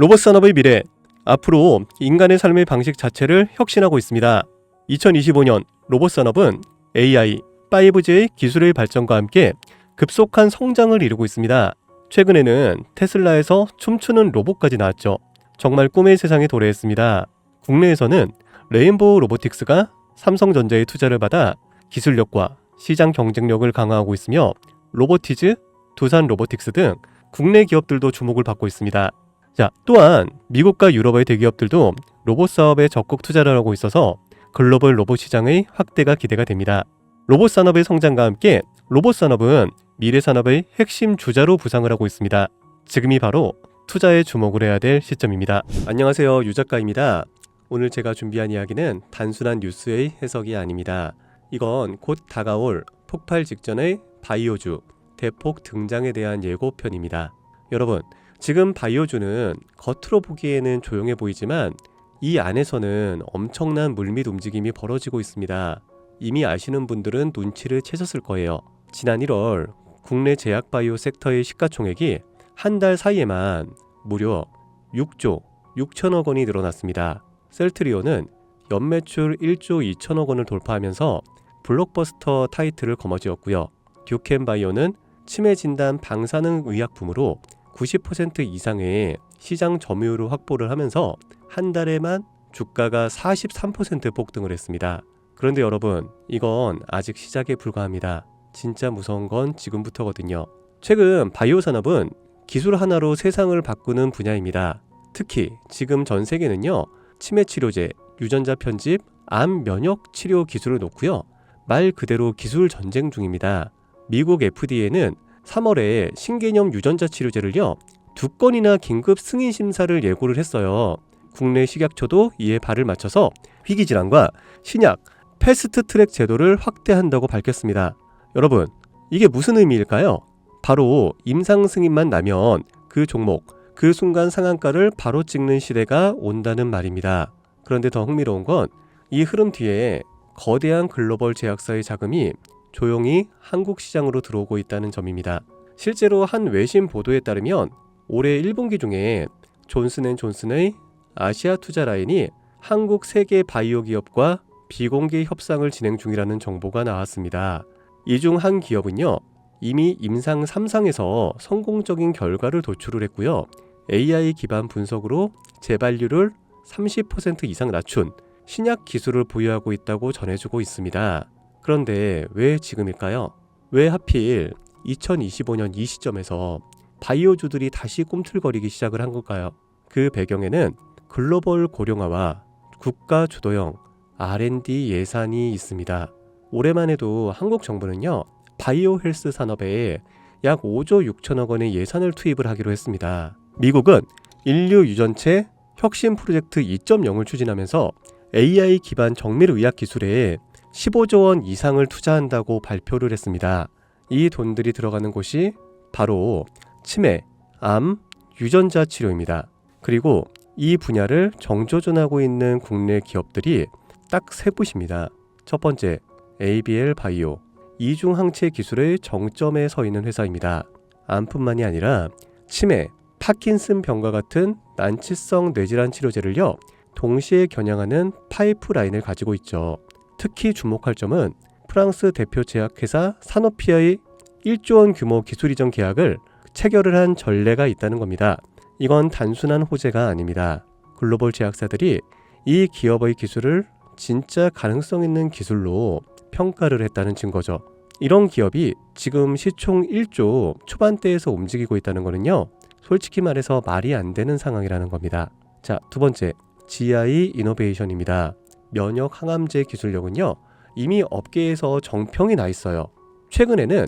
로봇 산업의 미래, 앞으로 인간의 삶의 방식 자체를 혁신하고 있습니다. 2025년 로봇 산업은 AI, 5G의 기술의 발전과 함께 급속한 성장을 이루고 있습니다. 최근에는 테슬라에서 춤추는 로봇까지 나왔죠. 정말 꿈의 세상에 도래했습니다. 국내에서는 레인보우 로보틱스가 삼성전자의 투자를 받아 기술력과 시장 경쟁력을 강화하고 있으며 로보티즈, 두산 로보틱스 등 국내 기업들도 주목을 받고 있습니다. 또한 미국과 유럽의 대기업들도 로봇 사업에 적극 투자를 하고 있어서 글로벌 로봇 시장의 확대가 기대가 됩니다. 로봇 산업의 성장과 함께 로봇 산업은 미래 산업의 핵심 주자로 부상을 하고 있습니다. 지금이 바로 투자에 주목을 해야 될 시점입니다. 안녕하세요, 유 작가입니다. 오늘 제가 준비한 이야기는 단순한 뉴스의 해석이 아닙니다. 이건 곧 다가올 폭발 직전의 바이오주 대폭 등장에 대한 예고편입니다. 여러분, 지금 바이오주는 겉으로 보기에는 조용해 보이지만 이 안에서는 엄청난 물밑 움직임이 벌어지고 있습니다. 이미 아시는 분들은 눈치를 채셨을 거예요. 지난 1월 국내 제약 바이오 섹터의 시가총액이 한 달 사이에만 무려 6조 6천억 원이 늘어났습니다. 셀트리온은 연매출 1조 2천억 원을 돌파하면서 블록버스터 타이틀을 거머쥐었고요. 듀켄바이오는 치매 진단 방사능 의약품으로 90% 이상의 시장 점유율을 확보를 하면서 한 달에만 주가가 43% 폭등을 했습니다. 그런데 여러분, 이건 아직 시작에 불과합니다. 진짜 무서운 건 지금부터거든요. 최근 바이오 산업은 기술 하나로 세상을 바꾸는 분야입니다. 특히 지금 전 세계는요, 치매 치료제, 유전자 편집, 암 면역 치료 기술을 놓고요, 말 그대로 기술 전쟁 중입니다. 미국 FDA는 3월에 신개념 유전자 치료제를요 2건이나 긴급 승인 심사를 예고를 했어요. 국내 식약처도 이에 발을 맞춰서 희귀질환과 신약 패스트 트랙 제도를 확대한다고 밝혔습니다. 여러분, 이게 무슨 의미일까요? 바로 임상 승인만 나면 그 종목, 그 순간 상한가를 바로 찍는 시대가 온다는 말입니다. 그런데 더 흥미로운 건 이 흐름 뒤에 거대한 글로벌 제약사의 자금이 조용히 한국 시장으로 들어오고 있다는 점입니다. 실제로 한 외신 보도에 따르면 올해 1분기 중에 존슨앤존슨의 아시아 투자 라인이 한국 세계 바이오 기업과 비공개 협상을 진행 중이라는 정보가 나왔습니다. 이 중 한 기업은요, 이미 임상 3상에서 성공적인 결과를 도출을 했고요. AI 기반 분석으로 재발률을 30% 이상 낮춘 신약 기술을 보유하고 있다고 전해주고 있습니다. 그런데 왜 지금일까요? 왜 하필 2025년 이 시점에서 바이오주들이 다시 꿈틀거리기 시작을 한 걸까요? 그 배경에는 글로벌 고령화와 국가 주도형 R&D 예산이 있습니다. 올해만 해도 한국 정부는요, 바이오 헬스 산업에 약 5조 6천억 원의 예산을 투입을 하기로 했습니다. 미국은 인류 유전체 혁신 프로젝트 2.0을 추진하면서 AI 기반 정밀 의학 기술에 15조 원 이상을 투자한다고 발표를 했습니다. 이 돈들이 들어가는 곳이 바로 치매, 암, 유전자 치료입니다. 그리고 이 분야를 정조준하고 있는 국내 기업들이 딱 세 곳입니다. 첫 번째, ABL 바이오, 이중 항체 기술의 정점에 서 있는 회사입니다. 암뿐만이 아니라 치매, 파킨슨 병과 같은 난치성 뇌질환 치료제를요, 동시에 겨냥하는 파이프라인을 가지고 있죠. 특히 주목할 점은 프랑스 대표 제약회사 사노피아의 1조 원 규모 기술 이전 계약을 체결을 한 전례가 있다는 겁니다. 이건 단순한 호재가 아닙니다. 글로벌 제약사들이 이 기업의 기술을 진짜 가능성 있는 기술로 평가를 했다는 증거죠. 이런 기업이 지금 시총 1조 초반대에서 움직이고 있다는 거는요, 솔직히 말해서 말이 안 되는 상황이라는 겁니다. 두 번째, GI 이노베이션입니다. 면역 항암제 기술력은요, 이미 업계에서 정평이 나 있어요. 최근에는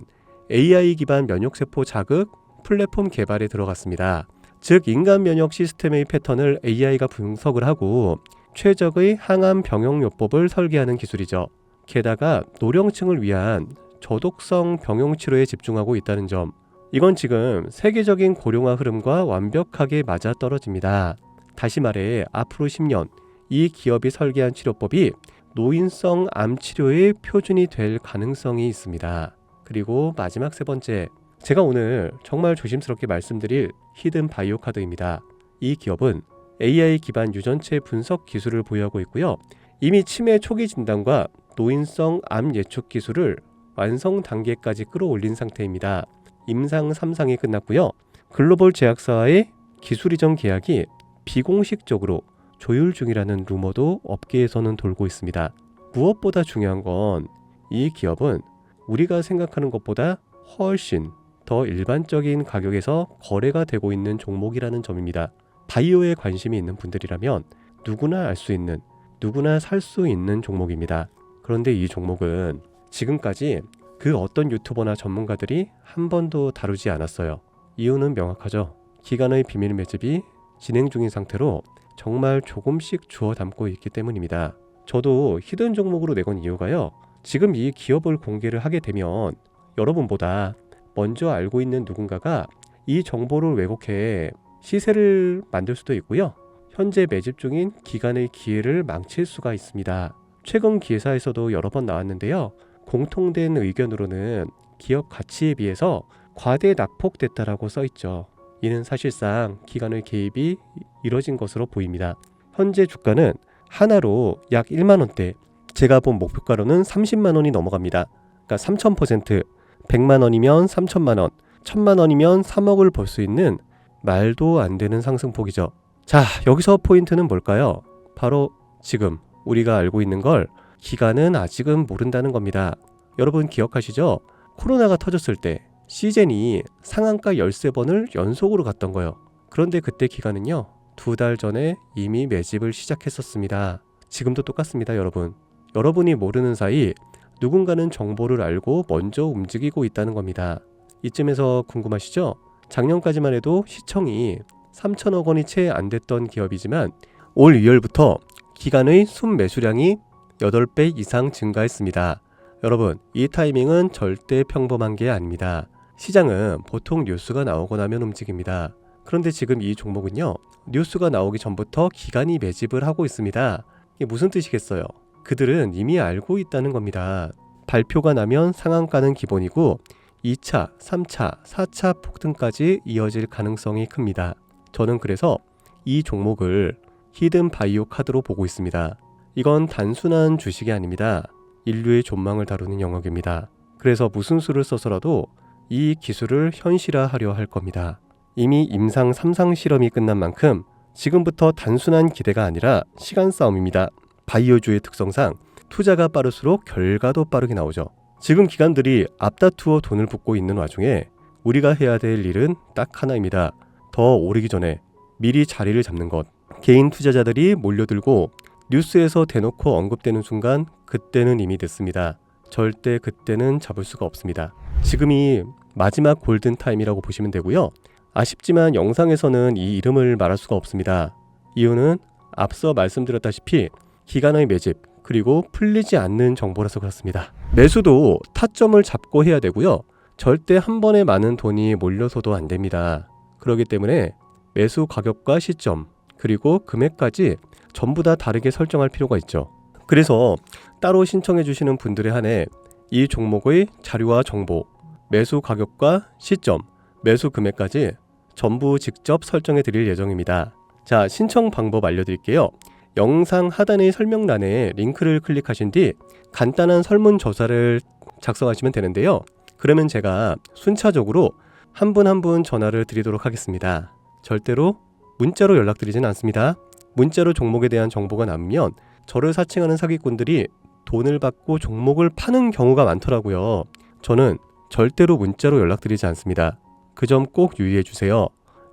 AI 기반 면역세포 자극 플랫폼 개발에 들어갔습니다. 즉, 인간 면역 시스템의 패턴을 AI가 분석을 하고 최적의 항암 병용요법을 설계하는 기술이죠. 게다가 노령층을 위한 저독성 병용 치료에 집중하고 있다는 점, 이건 지금 세계적인 고령화 흐름과 완벽하게 맞아떨어집니다. 다시 말해, 앞으로 10년 이 기업이 설계한 치료법이 노인성 암 치료의 표준이 될 가능성이 있습니다. 그리고 마지막 세 번째, 제가 오늘 정말 조심스럽게 말씀드릴 히든 바이오 카드입니다. 이 기업은 AI 기반 유전체 분석 기술을 보유하고 있고요. 이미 치매 초기 진단과 노인성 암 예측 기술을 완성 단계까지 끌어올린 상태입니다. 임상 3상이 끝났고요. 글로벌 제약사와의 기술 이전 계약이 비공식적으로 조율 중이라는 루머도 업계에서는 돌고 있습니다. 무엇보다 중요한 건 이 기업은 우리가 생각하는 것보다 훨씬 더 일반적인 가격에서 거래가 되고 있는 종목이라는 점입니다. 바이오에 관심이 있는 분들이라면 누구나 알 수 있는, 누구나 살 수 있는 종목입니다. 그런데 이 종목은 지금까지 그 어떤 유튜버나 전문가들이 한 번도 다루지 않았어요. 이유는 명확하죠. 기관의 비밀 매집이 진행 중인 상태로 정말 조금씩 주워 담고 있기 때문입니다. 저도 히든 종목으로 내건 이유가요. 지금 이 기업을 공개를 하게 되면 여러분보다 먼저 알고 있는 누군가가 이 정보를 왜곡해 시세를 만들 수도 있고요. 현재 매집 중인 기관의 기회를 망칠 수가 있습니다. 최근 기사에서도 여러 번 나왔는데요. 공통된 의견으로는 기업 가치에 비해서 과대 낙폭됐다라고 써있죠. 이는 사실상 기관의 개입이 이뤄진 것으로 보입니다. 현재 주가는 하나로 약 1만원대, 제가 본 목표가로는 30만원이 넘어갑니다. 그러니까 3000%, 100만원이면 3천만원, 1000만원이면 3억을 벌 수 있는 말도 안 되는 상승폭이죠. 자, 여기서 포인트는 뭘까요? 바로 지금 우리가 알고 있는 걸 기관은 아직은 모른다는 겁니다. 여러분 기억하시죠? 코로나가 터졌을 때 시젠이 상한가 13번을 연속으로 갔던 거예요. 그런데 그때 기관은요, 2달 전에 이미 매집을 시작했었습니다. 지금도 똑같습니다, 여러분. 여러분이 모르는 사이 누군가는 정보를 알고 먼저 움직이고 있다는 겁니다. 이쯤에서 궁금하시죠? 작년까지만 해도 시청이 3천억 원이 채 안 됐던 기업이지만 올 2월부터 기관의 순매수량이 8배 이상 증가했습니다. 여러분, 이 타이밍은 절대 평범한 게 아닙니다. 시장은 보통 뉴스가 나오고 나면 움직입니다. 그런데 지금 이 종목은요, 뉴스가 나오기 전부터 기관이 매집을 하고 있습니다. 이게 무슨 뜻이겠어요? 그들은 이미 알고 있다는 겁니다. 발표가 나면 상한가는 기본이고 2차, 3차, 4차 폭등까지 이어질 가능성이 큽니다. 저는 그래서 이 종목을 히든 바이오 카드로 보고 있습니다. 이건 단순한 주식이 아닙니다. 인류의 존망을 다루는 영역입니다. 그래서 무슨 수를 써서라도 이 기술을 현실화하려 할 겁니다. 이미 임상 3상 실험이 끝난 만큼 지금부터 단순한 기대가 아니라 시간 싸움입니다. 바이오주의 특성상 투자가 빠를수록 결과도 빠르게 나오죠. 지금 기관들이 앞다투어 돈을 붓고 있는 와중에 우리가 해야 될 일은 딱 하나입니다. 더 오르기 전에 미리 자리를 잡는 것. 개인 투자자들이 몰려들고 뉴스에서 대놓고 언급되는 순간 그때는 이미 됐습니다. 절대 그때는 잡을 수가 없습니다. 지금이 마지막 골든타임이라고 보시면 되고요. 아쉽지만 영상에서는 이 이름을 말할 수가 없습니다. 이유는 앞서 말씀드렸다시피 기관의 매집 그리고 풀리지 않는 정보라서 그렇습니다. 매수도 타점을 잡고 해야 되고요. 절대 한 번에 많은 돈이 몰려서도 안 됩니다. 그렇기 때문에 매수 가격과 시점 그리고 금액까지 전부 다 다르게 설정할 필요가 있죠. 그래서 따로 신청해 주시는 분들에 한해 이 종목의 자료와 정보, 매수 가격과 시점, 매수 금액까지 전부 직접 설정해 드릴 예정입니다. 자, 신청 방법 알려드릴게요. 영상 하단의 설명란에 링크를 클릭하신 뒤 간단한 설문조사를 작성하시면 되는데요. 그러면 제가 순차적으로 한 분 한 분 전화를 드리도록 하겠습니다. 절대로 문자로 연락드리진 않습니다. 문자로 종목에 대한 정보가 남으면 저를 사칭하는 사기꾼들이 돈을 받고 종목을 파는 경우가 많더라고요. 저는 절대로 문자로 연락드리지 않습니다. 그 점 꼭 유의해 주세요.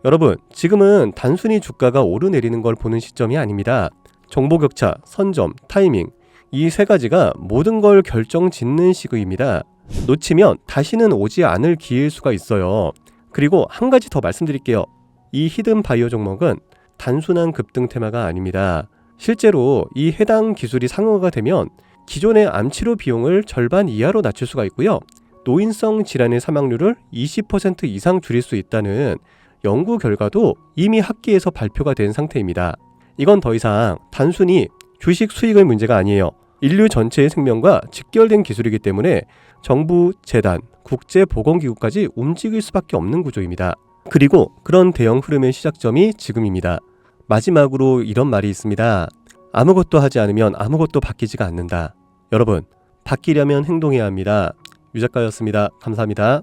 여러분, 지금은 단순히 주가가 오르내리는 걸 보는 시점이 아닙니다. 정보 격차, 선점, 타이밍, 이 세 가지가 모든 걸 결정짓는 시기입니다. 놓치면 다시는 오지 않을 기회일 수가 있어요. 그리고 한 가지 더 말씀드릴게요. 이 히든 바이오 종목은 단순한 급등 테마가 아닙니다. 실제로 이 해당 기술이 상용화가 되면 기존의 암치료 비용을 절반 이하로 낮출 수가 있고요. 노인성 질환의 사망률을 20% 이상 줄일 수 있다는 연구 결과도 이미 학계에서 발표가 된 상태입니다. 이건 더 이상 단순히 주식 수익의 문제가 아니에요. 인류 전체의 생명과 직결된 기술이기 때문에 정부, 재단, 국제보건기구까지 움직일 수밖에 없는 구조입니다. 그리고 그런 대형 흐름의 시작점이 지금입니다. 마지막으로 이런 말이 있습니다. 아무것도 하지 않으면 아무것도 바뀌지가 않는다. 여러분, 바뀌려면 행동해야 합니다. 유 작가였습니다. 감사합니다.